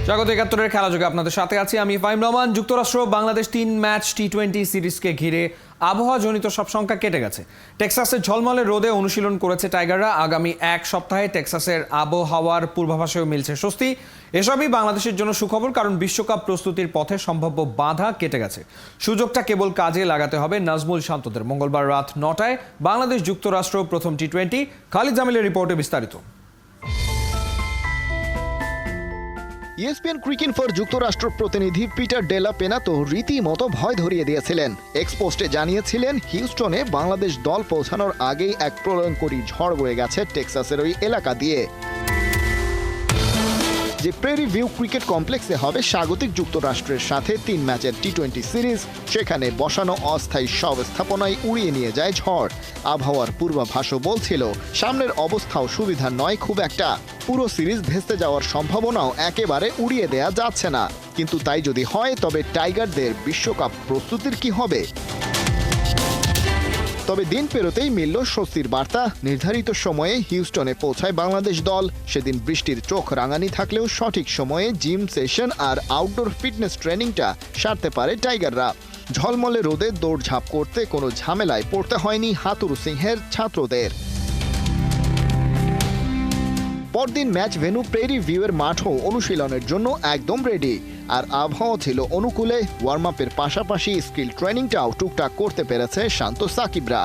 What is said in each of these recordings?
স্বাগত ৭১-এর খেলাযোগে আপনাদের সাথে আছি আমি ফাহিম রহমান। যুক্তরাষ্ট্র বাংলাদেশ ৩ ম্যাচ টি-20 সিরিজকে ঘিরে আবহাওয়াজনিত সব শঙ্কা কেটে গেছে। টেক্সাসের ঝলমলে রোদে অনুশীলন করেছে টাইগাররা। আগামী এক সপ্তাহে টেক্সাসের আবহাওয়ার পূর্বাভাসেও মিলছে স্বস্তি। এসবই বাংলাদেশের জন্য সুখবর, কারণ বিশ্বকাপ প্রস্তুতির পথে সম্ভাব্য বাধা কেটে গেছে। সুযোগটা কেবল কাজে লাগাতে হবে নাজমুল শান্তদের। মঙ্গলবার রাত ৯টায় বাংলাদেশ যুক্তরাষ্ট্র প্রথম টি-20। খালিদ জামিলের রিপোর্টে বিস্তারিত। ইএসপিএন ক্রিক ইনফোর যুক্তরাষ্ট্র প্রতিনিধি পিটার ডেলা পেনা তো রীতিমতো ভয় ধরিয়ে দিয়েছিলেন। এক্সপোস্টে জানিয়েছিলেন হিউস্টনে বাংলাদেশ দল পৌঁছানোর আগেই এক প্রলয়ঙ্করী ঝড় বয়ে গেছে টেক্সাসের ওই এলাকা দিয়ে। যে প্রেরি ভিউ ক্রিকেট কমপ্লেক্সে হবে স্বাগতিক যুক্তরাষ্ট্রের সাথে ৩ ম্যাচের টি-20 সিরিজ, সেখানে বসানো অস্থায়ী সব স্থাপনায় উড়িয়ে নিয়ে যায় ঝড়। আবহাওয়ার পূর্বাভাসও বলছিল সামনের অবস্থাও সুবিধা নয় খুব একটা। পুরো সিরিজ ভেস্তে যাওয়ার সম্ভাবনাও একেবারে উড়িয়ে দেয়া যাচ্ছে না। কিন্তু তাই যদি হয়, তবে টাইগারদের বিশ্বকাপ প্রস্তুতির কি হবে? তবে দিন পেরোতেই মিলল স্বস্তির বার্তা। নির্ধারিত সময়ে হিউস্টনে পৌঁছায় বাংলাদেশ দল। সেদিন বৃষ্টির চোখ রাঙানি থাকলেও সঠিক সময়ে জিম সেশন আর আউটডোর ফিটনেস ট্রেনিংটা সারতে পারে টাইগাররা। ঝলমলে রোদে দৌড়ঝাঁপ করতে কোনো ঝামেলায় পড়তে হয়নি হাতুরু সিংহের ছাত্রদের। পরদিন ম্যাচ ভেন্যু প্রেরি ভিউয়ের মাঠও অনুশীলনের জন্য একদম রেডি। আর আবহাওয়া ছিল অনুকূলে। ওয়ার্ম আপের পাশাপাশি স্কিল ট্রেনিংটাও টুকটাক করতে পেরেছে শান্ত সাকিবরা।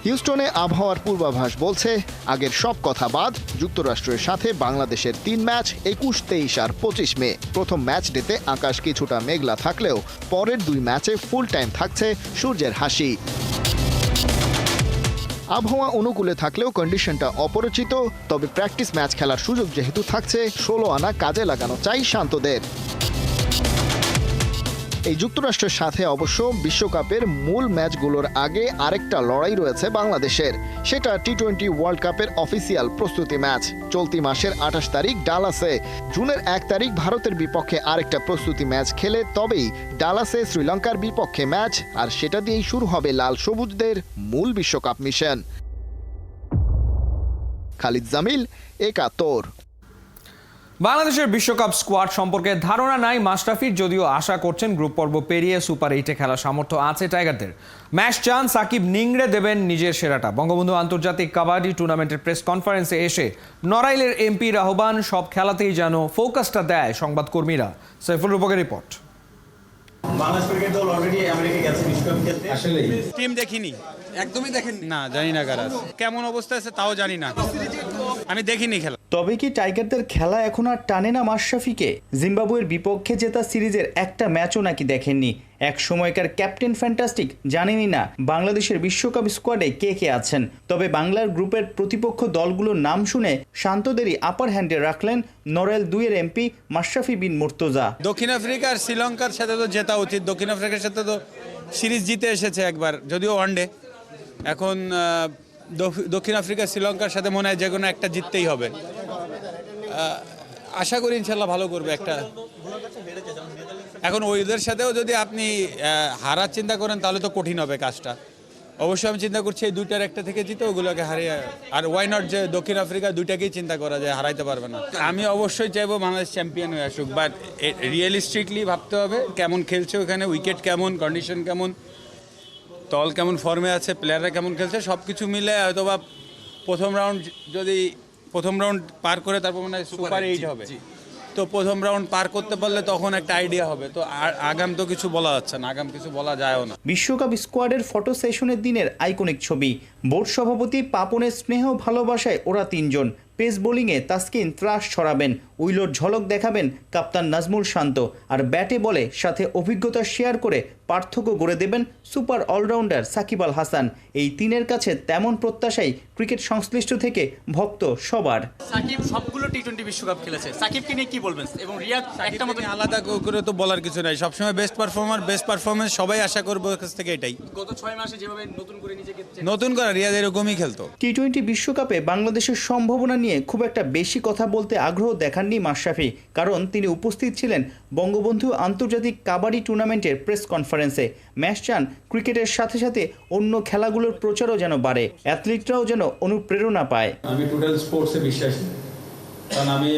হিউস্টনে আবহাওয়ার পূর্বাভাস বলছে আগের সব কথা বাদ, যুক্তরাষ্ট্রের সাথে বাংলাদেশের ৩ ম্যাচ ২১, ২৩ আর ২৫ মে। প্রথম ম্যাচ ডেতে আকাশ কিছুটা মেঘলা থাকলেও পরের ২ ম্যাচে ফুল টাইম থাকছে সূর্যের হাসি। আবহাওয়া অনুকূলে থাকলেও কন্ডিশনটা অপরিচিত। তবে প্র্যাকটিস ম্যাচ খেলার সুযোগ যেহেতু থাকছে, ১৬ আনা কাজে লাগানো চাই শান্তদের। এই যুক্তরাষ্ট্রের সাথে অবশ্য বিশ্বকাপের মূল ম্যাচগুলোর আগে আরেকটা লড়াই রয়েছে বাংলাদেশের। সেটা টি-20 ওয়ার্ল্ড কাপের অফিসিয়াল প্রস্তুতি ম্যাচ। চলতি মাসের ২৮ তারিখ ডালাসে। জুনের ১ তারিখ ভারতের বিপক্ষে আরেকটা প্রস্তুতি ম্যাচ খেলে তবেই ডালাসে শ্রীলঙ্কার বিপক্ষে ম্যাচ। আর সেটা দিয়েই শুরু হবে লাল সবুজদের মূল বিশ্বকাপ মিশন। খালিদ জামিল, ৭১। বাংলাদেশের বিশ্বকাপ স্কোয়াড সম্পর্কে ধারণা নাই মাশরাফির, যদিও আশা করছেন গ্রুপ পর্ব পেরিয়ে সুপার 8-এ খেলার সামর্থ্য আছে টাইগারদের। ম্যাচ চান সাকিব নিংড়ে দেবেন নিজের সেরাটা। বঙ্গবন্ধু আন্তর্জাতিক কাবাডি টুর্নামেন্টের প্রেস কনফারেন্সে এসে নড়াইলের এমপির আহ্বান, সব খেলাতেই যেন ফোকাসটা দেয় সংবাদকর্মীরা। সাইফুল রূপকের রিপোর্ট। বাংলাদেশ ক্রিকেট দল অলরেডি আমেরিকা গেছে বিশ্বকাপ খেলতে। আসলে টিম দেখিনি, একদমই দেখেন না জানি না কারা কেমন অবস্থা আছে তাও জানি না, আমি দেখিনি খেলা। তবে কি টাইগারদের খেলা এখন আর টানে না মাশরাফিকে? জিম্বাবুয়ের বিপক্ষে জেতা সিরিজের একটা ম্যাচও নাকি দেখেননি। এক সময়কার ক্যাপ্টেন ফ্যান্টাস্টিক জানেনই না বাংলাদেশের বিশ্বকাপ স্কোয়াডে কে কে আছেন। তবে বাংলার গ্রুপের প্রতিপক্ষ দলগুলোর নাম শুনে শান্তদেরই আপার হ্যান্ডে রাখলেন নড়াইল 2-এর এমপি মাশরাফি বিন মুর্তজা। দক্ষিণ আফ্রিকা আর শ্রীলঙ্কার সাথে তো জেতা উচিত। দক্ষিণ আফ্রিকার সাথে তো সিরিজ জিতে এসেছে একবার, যদিও ওয়ানডে। এখন দক্ষিণ আফ্রিকা শ্রীলঙ্কার সাথে মনে হয় যে কোনো একটা জিততেই হবে। আশা করি ইনশাল্লাহ ভালো করবে একটা। এখন ওইদের সাথেও যদি আপনি হারার চিন্তা করেন তাহলে তো কঠিন হবে কাজটা। অবশ্যই আমি চিন্তা করছি এই দুইটার একটা থেকে জিতে ওগুলোকে হারিয়ে, আর ওয়াই নট যে দক্ষিণ আফ্রিকা দুইটাকেই চিন্তা করা যায়, হারাইতে পারবে না। আমি অবশ্যই চাইবো বাংলাদেশ চ্যাম্পিয়ন হয়ে আসুক, বাট রিয়েলিস্টিকলি ভাবতে হবে কেমন খেলছে ওখানে, উইকেট কেমন, কন্ডিশন কেমন, দল কেমন ফর্মে আছে, প্লেয়াররা কেমন খেলছে, সব কিছু মিলে হয়তো বা প্রথম রাউন্ড পার করে তারপর মানে সুপার 8 হবে। তো প্রথম রাউন্ড পার করতে পারলে তখন একটা আইডিয়া হবে। তো আগাম তো কিছু বলা যাচ্ছে না, আগাম কিছু বলা যায়ও না। বিশ্বকাপ স্কোয়াডের ফটো সেশনের দিনের আইকনিক ছবি। বোর্ড সভাপতি পাপনের স্নেহ ভালোবাসায় ওরা 3 জন। পেস বোলিংয়ে তাসকিন ত্রাস ছড়াবেন, উইলোর ঝলক দেখাবেন কাপ্তান নাজমুল শান্ত, আর ব্যাটে বলে সাথে অভিজ্ঞতা শেয়ার করে পার্থক্য গড়ে দেবেন সুপার অলরাউন্ডার সাকিব আল হাসান। এই 3-এর কাছে তেমন প্রত্যাশাই ক্রিকেট সংশ্লিষ্ট থেকে ভক্ত সবার। সাকিব সবগুলো টি-20 বিশ্বকাপ খেলেছে, সাকিবকে নিয়ে কি বলবেন? এবং রিয়াদ একটা মতো আলাদা করে তো বলার কিছু নাই, সবসময় বেস্ট পারফরমেন্স সবাই আশা করবো কাছ থেকে এটাই। গত 6 মাসে যেভাবে নতুন করে নিজেকে নতুন করে রিয়াদ এরকমই খেলতো। টি-20 বিশ্বকাপে বাংলাদেশের সম্ভাবনা নিয়ে খুব একটা বেশি কথা বলতে আগ্রহ দেখাননি মাশরাফি, কারণ তিনি উপস্থিত ছিলেন বঙ্গবন্ধু আন্তর্জাতিক কাবাডি টুর্নামেন্টের প্রেস কনফারেন্সে। ম্যাচ চান ক্রিকেটের সাথে সাথে অন্য খেলাগুলোর প্রচারও যেন বাড়ে, অ্যাথলিটরাও যেন অনুপ্রেরণা পায়। আমি টোটাল স্পোর্টসে বিশ্বাসী, কারণ আমি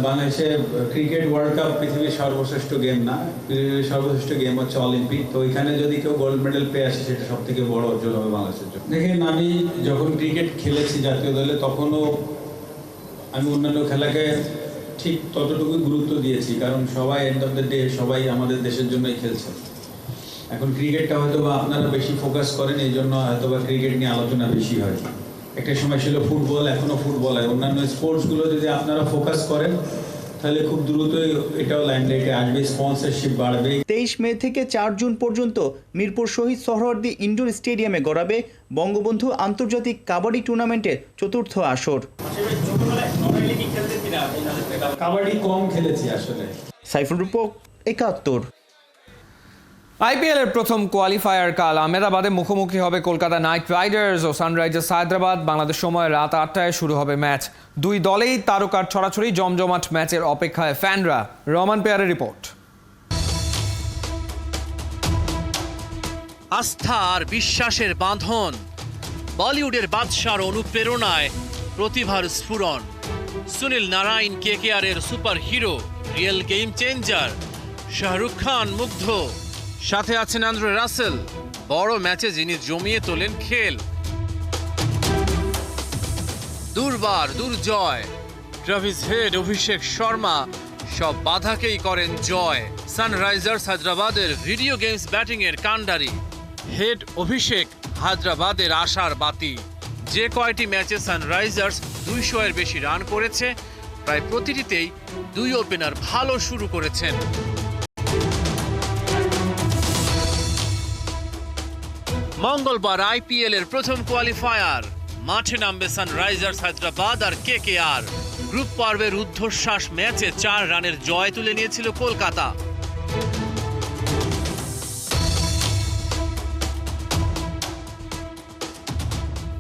বাংলাদেশে ক্রিকেট ওয়ার্ল্ড কাপ পৃথিবীর সর্বশ্রেষ্ঠ গেম না, পৃথিবীর সর্বশ্রেষ্ঠ গেম হচ্ছে অলিম্পিক। তো ওইখানে যদি কেউ গোল্ড মেডেল পেয়ে আসে সেটা সব থেকে বড় অর্জন হবে বাংলাদেশের জন্য। দেখেন, আমি যখন ক্রিকেট খেলেছি জাতীয় দলে তখনও আমি অন্যান্য খেলাকে ঠিক ততটুকুই গুরুত্ব দিয়েছি, কারণ সবাই এন্ড অফ দ্য ডে সবাই আমাদের দেশের জন্যই খেলছে। এখন ক্রিকেটটা হয়তো বা আপনারা বেশি ফোকাস করেন, এই জন্য হয়তো বা ক্রিকেট নিয়ে আলোচনা বেশি হয়। একটা সময় ছিল ফুটবল, এখনও ফুটবল হয়। অন্যান্য স্পোর্টসগুলো যদি আপনারা ফোকাস করেন তাহলে খুব দ্রুতই এটাও লাইমলাইটে আসবে, স্পন্সরশিপ বাড়বে। 23 মে থেকে 4 জুন পর্যন্ত মিরপুর শহীদ সোহরাওয়ার্দী ইনডোর স্টেডিয়ামে গড়াবে বঙ্গবন্ধু আন্তর্জাতিক কাবাডি টুর্নামেন্টের চতুর্থ আসর। কাবাডি কম খেলেছি আসলে। সাইফুল রূপক, 71। আইপিএল এর প্রথম কোয়ালিফায়ার কাল আহমেদাবাদে মুখোমুখি হবে কলকাতা নাইট রাইডার্স ও সানরাইজার্স হায়দ্রাবাদ। বাংলাদেশ সময় রাত 8টায় শুরু হবে ম্যাচ। দুই দলেই তারকার ছড়াছড়ি, জমজমাট ম্যাচের অপেক্ষায় ফ্যানরা। রহমান পেয়ারের রিপোর্ট। আস্থা আর বিশ্বাসের বাঁধন, বলিউডের বাদশার অনুপ্রেরণায় প্রতিভার স্ফুরণ। সুনীল নারায়ণ কেকেআরের super hero, real game changer. Shahrukh Khan মুগ্ধ, সাথে আছেন আন্দ্রে রাসেল। বড় ম্যাচে যিনি জমিয়ে তোলেন খেল। দুর্বার দুর্জয়, ট্রাভিস হেড, অভিষেক শর্মা সব বাধাকেই করেন জয়। সানরাইজার্স হায়দ্রাবাদের ভিডিও গেমস ব্যাটিংয়ের কাণ্ডারি। হেড অভিষেক হায়দ্রাবাদের আশার বাতি। যে কয়টি ম্যাচে সানরাইজার্স 200-এর বেশি রান করেছে, প্রায় প্রতিটিতেই দুই ওপেনার ভালো শুরু করেছেন। মঙ্গলবার আইপিএল এর প্রথম কোয়ালিফায়ার। মাঠে নামবে সানরাইজার্স হায়দ্রাবাদ আর কেকেআর। গ্রুপ পর্বের ঊর্ধ্বশ্বাস ম্যাচে 4 রানের জয় তুলে নিয়েছিল কলকাতা।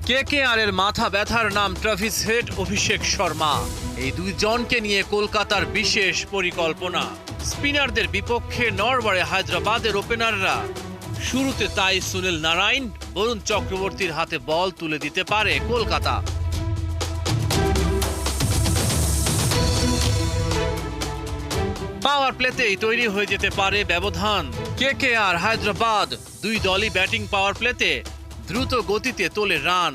কেকেআর এর মাথা ব্যথার নাম ট্রাভিস হেড, অভিষেক শর্মা। এই দুইজনকে নিয়ে কলকাতার বিশেষ পরিকল্পনা। স্পিনারদের বিপক্ষে নড়বড়ে হায়দ্রাবাদের ওপেনাররা। শুরুতে তাই সুনীল নারায়ণ, বরুণ চক্রবর্তীর হাতে বল তুলে দিতে পারে কলকাতা। পাওয়ার প্লেতেই তৈরি হয়ে যেতে পারে ব্যবধান। কেকেআর হায়দ্রাবাদ দুই দলই ব্যাটিং পাওয়ার প্লেতে দ্রুত গতিতে তোলে রান।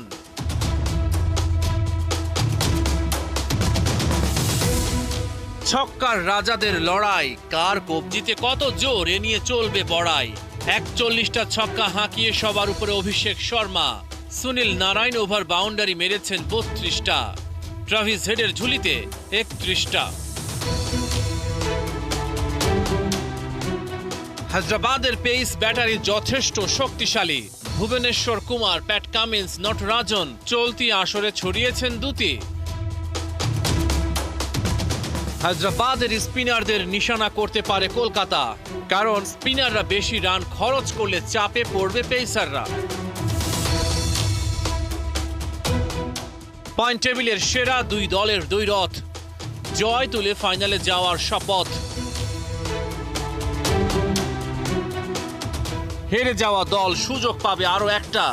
ছক্কার রাজাদের লড়াই, কার কবজিতে কত জোর এ নিয়ে চলবে বড়াই। 41টা ছক্কা হাঁকিয়ে সবার উপরে অভিষেক শর্মা। সুনীল নারায়ণ ওভার বাউন্ডারি মেরেছেন 32টা। ট্রাভিস হেডের ঝুলিতে 31টা। হায়দ্রাবাদের পেস ব্যাটারি যথেষ্ট শক্তিশালী। ভুবনেশ্বর কুমার, প্যাট কামিন্স, নটরাজন চলতি আসরে ছড়িয়েছেন দুটি। হায়দ্রাবাদের স্পিনারদের নিশানা করতে পারে কলকাতা, কারণ স্পিনাররা বেশি রান খরচ করলে চাপে পড়বে পেসাররা। পয়েন্ট টেবিলের সেরা দুই দলের দ্বৈরথ, জয় তুলে ফাইনালে যাওয়ার শপথ। হেরে যাওয়া দল সুযোগ পাবে আরো একটা।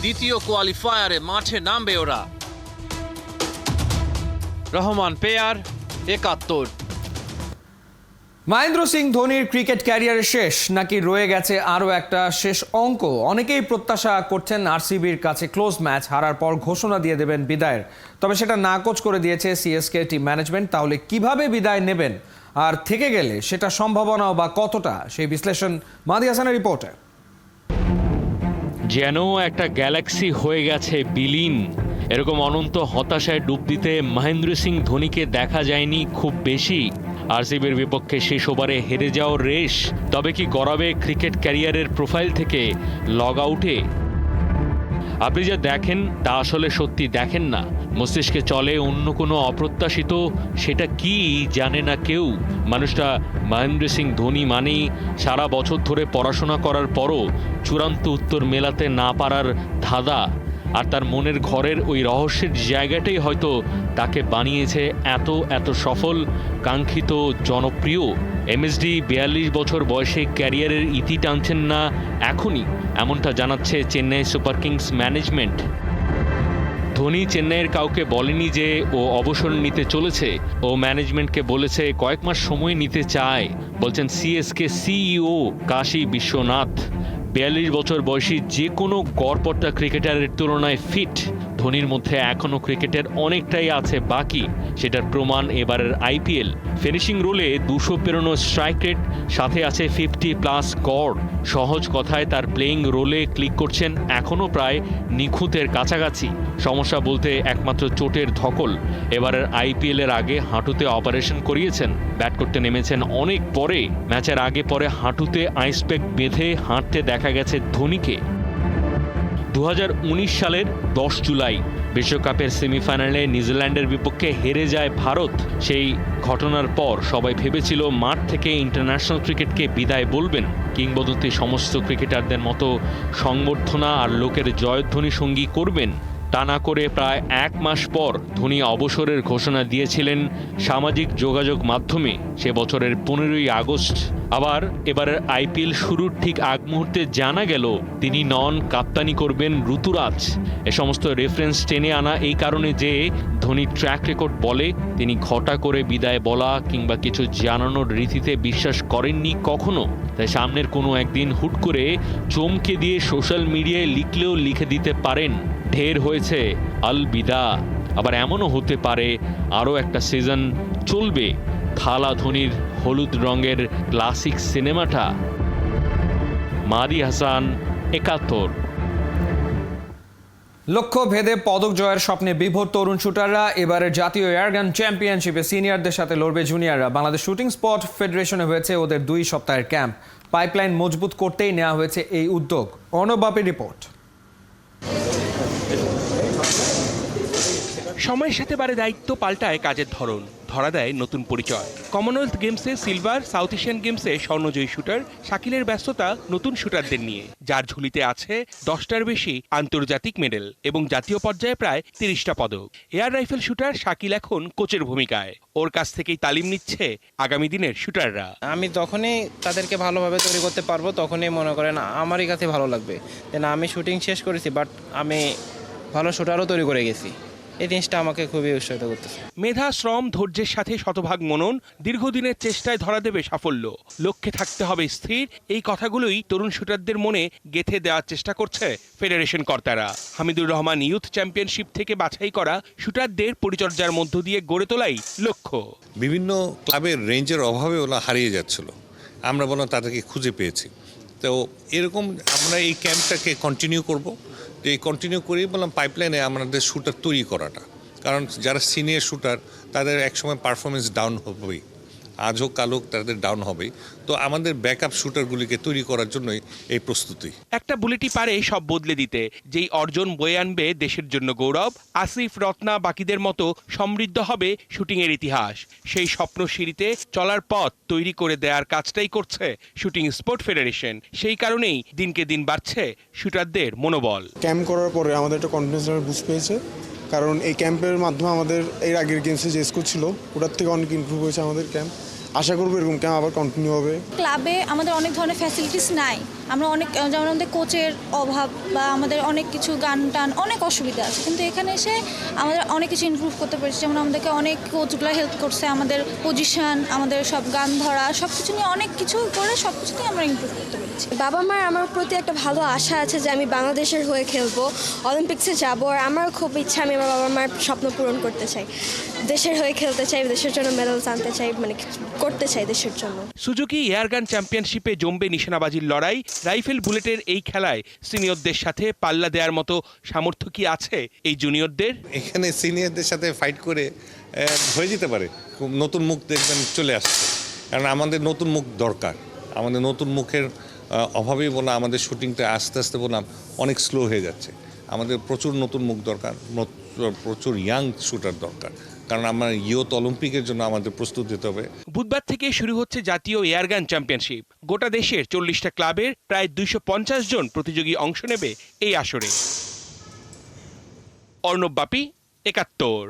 দ্বিতীয় কোয়ালিফায়ারে মাঠে নামবে ওরা। রহমান পেয়ার, 71। মহেন্দ্র সিং ধোনির ক্রিকেট ক্যারিয়ারের শেষ, নাকি রয়ে গেছে আরও একটা শেষ অঙ্ক? অনেকেই প্রত্যাশা করছেন আরসিবির কাছে ক্লোজ ম্যাচ হারার পর ঘোষণা দিয়ে দেবেন বিদায়ের। তবে সেটা নাকচ করে দিয়েছে সিএসকে টিম ম্যানেজমেন্ট। তাহলে কিভাবে বিদায় নেবেন, আর থেকে গেলে সেটা সম্ভাবনাও বা কতটা, সেই বিশ্লেষণ মাহদি হাসানের রিপোর্টে। যেন একটা গ্যালাক্সি হয়ে গেছে বিলীন, এরকম অনন্ত হতাশায় ডুব দিতে মহেন্দ্র সিং ধোনিকে দেখা যায়নি খুব বেশি। আরসিবির বিপক্ষে শেষ ওভারে হেরে যাওয়ার রেশ তবে কি গড়াবে ক্রিকেট ক্যারিয়ারের প্রোফাইল থেকে লগ আউটে? আপনি যা দেখেন তা আসলে সত্যি দেখেন না। মস্তিষ্কে চলে অন্য কোনো অপ্রত্যাশিত, সেটা কি জানে না কেউ। মানুষটা মহেন্দ্র সিং ধোনি মানেই সারা বছর ধরে পড়াশোনা করার পরও চূড়ান্ত উত্তর মেলাতে না পারার ধাঁধা। আর তার মনের ঘরের ওই রহস্যের জায়গাটাই হয়তো তাকে বানিয়েছে এত সফল, কাঙ্ক্ষিত, জনপ্রিয়। এমএসডি 42 বছর বয়সে ক্যারিয়ারের ইতি টানছেন না এখনই, এমনটা জানাচ্ছে Chennai Super Kings management. Dhoni চেন্নাইয়ের কাউকে বলেনি যে ও অবসর নিতে চলেছে। ও ম্যানেজমেন্টকে বলেছে কয়েক মাস সময় নিতে চায়, বলছেন সিএসকে সিইও কাশী বিশ্বনাথ। 42 বছর বয়সী যে কোনো গড়পড়তা ক্রিকেটারের তুলনায় ফিট। ধোনির মধ্যে এখনও ক্রিকেটের অনেকটাই আছে বাকি, সেটার প্রমাণ এবারের আইপিএল। ফিনিশিং রোলে 200 পেরোনো স্ট্রাইক রেট, সাথে আছে 50+ গড়। সহজ কথায় তার প্লেইং রোলে ক্লিক করছেন এখনও প্রায় নিখুঁতের কাছাকাছি। সমস্যা বলতে একমাত্র চোটের ধকল। এবারের আইপিএলের আগে হাঁটুতে অপারেশন করিয়েছেন। ব্যাট করতে নেমেছেন অনেক পরে। ম্যাচের আগে পরে হাঁটুতে আইসপ্যাক বেঁধে হাঁটতে দেখা গেছে ধোনিকে। 2019 সালের 10 জুলাই বিশ্বকাপের সেমিফাইনালে নিউজিল্যান্ডের বিপক্ষে হেরে যায় ভারত। সেই ঘটনার পর সবাই ভেবেছিল মাঠ থেকে ইন্টারন্যাশনাল ক্রিকেটকে বিদায় বলবেন। কিংবদন্তি সমস্ত ক্রিকেটারদের মতো সংবর্ধনা আর লোকের জয়ধ্বনি সঙ্গী করবেন। তা না করে প্রায় 1 মাস পর ধোনি অবসরের ঘোষণা দিয়েছিলেন সামাজিক যোগাযোগ মাধ্যমে, সে বছরের 15ই আগস্ট। আবার এবারের আইপিএল শুরুর ঠিক আগ মুহূর্তে জানা গেল তিনি নন, কাপ্তানি করবেন ঋতুরাজ। এ সমস্ত রেফারেন্স টেনে আনা এই কারণে যে ধোনির ট্র্যাক রেকর্ড বলে তিনি ঘটা করে বিদায় বলা কিংবা কিছু জানানোর রীতিতে বিশ্বাস করেননি কখনো। তাই সামনের কোনো একদিন হুট করে চমকে দিয়ে সোশ্যাল মিডিয়ায় লিখলেও লিখে দিতে পারেন ঢের হয়েছে আল বিদা। আবার এমনও হতে পারে আরও একটা সিজন চলবে থালা ধোনির হলুদ রঙের ক্লাসিক সিনেমাটা। মাদি হাসান, 71। লক্ষ্য ভেদে পদক জয়ের স্বপ্নে বিভোর তরুণ শুটাররা। এবারের জাতীয় এয়ারগান চ্যাম্পিয়নশিপে সিনিয়রদের সাথে লড়বে জুনিয়ররা। বাংলাদেশ শুটিং স্পট ফেডারেশনে হয়েছে ওদের 2 সপ্তাহের ক্যাম্প। পাইপলাইন মজবুত করতেই নেওয়া হয়েছে এই উদ্যোগ। অর্ণব বাপির রিপোর্ট। সময়ের সাথে বাড়ে দায়িত্ব, পাল্টায় কাজের ধরন, ধরা দেয় নতুন পরিচয়। কমনওয়েলথ গেমসে সিলভার, সাউথ এশিয়ান গেমসে স্বর্ণজয়ী শুটার শাকিলের ব্যস্ততা নতুন শুটারদের নিয়ে, যার ঝুলিতে আছে 10টার বেশি আন্তর্জাতিক মেডেল এবং জাতীয় পর্যায়ে প্রায় 30টা পদক। এয়ার রাইফেল শুটার শাকিল এখন কোচের ভূমিকায়। ওর কাছ থেকেই তালিম নিচ্ছে আগামী দিনের শুটাররা। আমি যখনই তাদেরকে ভালোভাবে তৈরি করতে পারবো তখনই মনে করেন আমারই কাছে ভালো লাগবে। না, আমি শুটিং শেষ করেছি, বাট আমি ভালো শুটারও তৈরি করে গেছি। এই জিনিসটা আমাকে খুবই উৎসাহিত করতেছে। মেধা, শ্রম, ধৈর্যের সাথে শতভাগ মনন, দীর্ঘদিনের চেষ্টায় ধরা দেবে সাফল্য। লক্ষ্যে থাকতে হবে স্থির, এই কথাগুলোই তরুণ শুটারদের মনে গেঁথে দেওয়ার চেষ্টা করছে ফেডারেশন কর্তারা। হামিদুর রহমান ইউথ চ্যাম্পিয়নশিপ থেকে বাছাই করা শুটারদের পরিচর্যার মধ্য দিয়ে গড়ে তোলাই লক্ষ্য। বিভিন্ন ক্লাবের রেঞ্জের অভাবে ওরা হারিয়ে যাচ্ছিল, আমরা বললাম তাদেরকে খুঁজে পেয়েছি। তো এরকম আমরা এই ক্যাম্পটাকে কন্টিনিউ করব। এই কন্টিনিউ করেই বললাম পাইপলাইনে আমাদের শুটার তৈরি করাটা, কারণ যারা সিনিয়র শুটার তাদের একসময় পারফরমেন্স ডাউন হবেই, আজ হোক কাল হোক তাদের ডাউন হবেই। তো আমাদের ব্যাকআপ শুটারগুলিকে তৈরি করার জন্যই এই প্রস্তুতি। একটা বুলেটই পারে সব বদলে দিতে, যেই অর্জন বয়ে আনবে দেশের জন্য গৌরব। আসিফ, রত্না, বাকিদের মতো সমৃদ্ধ হবে শুটিংয়ের ইতিহাস। সেই স্বপ্ন সিঁড়িতে চলার পথ তৈরি করে দেওয়ার কাজটাই করছে শুটিং স্পোর্ট ফেডারেশন। সেই কারণেই দিনকে দিন বাড়ছে শুটারদের মনোবল। ক্যাম্প করার পরে আমাদের একটা কনফিডেন্স লেভেল বুস্ট পেয়েছে, কারণ এই ক্যাম্পের মাধ্যমে আমাদের এর আগের গেমসে যে স্কোর ছিল ওটার থেকে অনেক ইমপ্রুভ হয়েছে আমাদের ক্যাম্প। আশা করবো এরকম ক্যাম্প আবার কন্টিনিউ হবে। ক্লাবে আমাদের অনেক ধরনের ফ্যাসিলিটিস নাই, আমরা অনেক, যেমন আমাদের কোচের অভাব বা আমাদের অনেক কিছু গান টান অনেক অসুবিধা আছে, কিন্তু এখানে এসে আমাদের অনেক কিছু ইমপ্রুভ করতে পেরেছি। যেমন আমাদেরকে অনেক কোচগুলো হেল্প করছে, আমাদের পজিশন, আমাদের সব গান ধরা, সব কিছু নিয়ে অনেক কিছু করে সব কিছুতেই আমরা ইমপ্রুভ করতে পেরেছি। বাবা মার আমার প্রতি একটা ভালো আশা আছে যে আমি বাংলাদেশের হয়ে খেলবো, অলিম্পিক্সে যাবো। আর আমারও খুব ইচ্ছা, আমি আমার বাবা মার স্বপ্ন পূরণ করতে চাই, দেশের হয়ে খেলতে চাই, দেশের জন্য মেডেলস আনতে চাই, মানে করতে চাই দেশের জন্য। সুজুকি এয়ারগান চ্যাম্পিয়নশিপে জমবে নিশানাবাজির লড়াই। রাইফেল বুলেটের এই খেলায় সিনিয়রদের সাথে পাল্লা দেওয়ার মতো সামর্থ্য কি আছে এই জুনিয়রদের? এখানে সিনিয়রদের সাথে ফাইট করে হয়ে যেতে পারে, খুব নতুন মুখ দেখবেন চলে আসছে, কারণ আমাদের নতুন মুখ দরকার। আমাদের নতুন মুখের অভাবেই বললাম আমাদের শুটিংটা আস্তে আস্তে বললাম অনেক স্লো হয়ে যাচ্ছে। আমাদের প্রচুর নতুন মুখ দরকার, প্রচুর ইয়াং শুটার দরকার, কারণ আমার ইয়ুথ অলিম্পিকের জন্য আমাদের প্রস্তুত দিতে হবে। বুধবার থেকে শুরু হচ্ছে জাতীয় এয়ারগান চ্যাম্পিয়নশিপ। গোটা দেশের 40টা ক্লাবের প্রায় 250 জন প্রতিযোগী অংশ নেবে এই আসরে। অর্ণব বাপি, 71।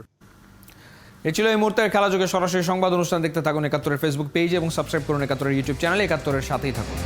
এ ছিল এই মুহূর্তের খেলাযোগে সরাসরি সংবাদ অনুষ্ঠান। দেখতে থাকুন 71-এর ফেসবুক পেজ এবং সাবস্ক্রাইব করুন 71-এর ইউটিউব চ্যানেলে। 71-এর সাথেই থাকুন।